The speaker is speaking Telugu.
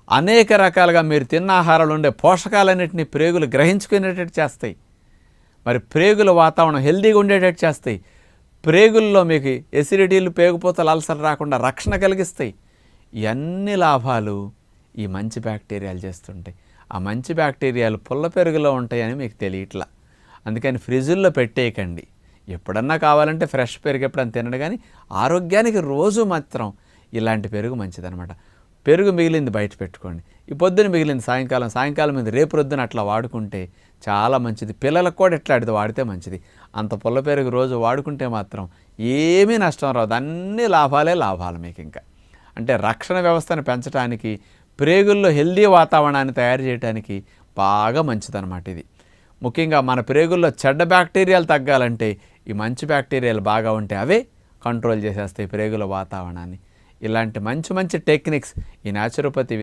అనేక రకాలుగా మీరు తిన్న ఆహారంలో ఉండే పోషకాలన్నింటినీ ప్రేగులు గ్రహించుకునేటట్టు చేస్తాయి. మరి ప్రేగుల వాతావరణం హెల్దీగా ఉండేటట్టు చేస్తాయి. ప్రేగుల్లో మీకు ఎసిడిటీలు, పేగుపోతలు, అల్సర్ రాకుండా రక్షణ కలిగిస్తాయి. ఇవన్నీ లాభాలు ఈ మంచి బ్యాక్టీరియాలు చేస్తుంటాయి. ఆ మంచి బ్యాక్టీరియాలు పుల్ల పెరుగులో ఉంటాయని మీకు తెలియట్లా. అందుకని ఫ్రిడ్జుల్లో పెట్టేయకండి. ఎప్పుడన్నా కావాలంటే ఫ్రెష్ పెరుగు ఎప్పుడన్నా తినడు, కానీ ఆరోగ్యానికి రోజు మాత్రం ఇలాంటి పెరుగు మంచిదనమాట. పెరుగు మిగిలింది బయట పెట్టుకోండి. ఈ పొద్దున మిగిలింది సాయంకాలం మీద రేపు రొద్దున అట్లా వాడుకుంటే చాలా మంచిది. పిల్లలకు కూడా ఇట్లాంటిది వాడితే మంచిది. అంత పుల్ల పెరుగు రోజు వాడుకుంటే మాత్రం ఏమీ నష్టం రాదు. అన్ని లాభాలు మీకు. ఇంకా అంటే రక్షణ వ్యవస్థను పెంచడానికి, ప్రేగుల్లో హెల్దీ వాతావరణాన్ని తయారు చేయడానికి బాగా మంచిదన్నమాట ఇది. ముఖ్యంగా మన ప్రేగుల్లో చెడ్డ బ్యాక్టీరియాలు తగ్గాలంటే ఈ మంచి బ్యాక్టీరియాలు బాగా ఉంటే అవే కంట్రోల్ చేసేస్తాయి ప్రేగుల వాతావరణాన్ని. ఇలాంటి మంచి టెక్నిక్స్ ఈ న్యాచురోపతి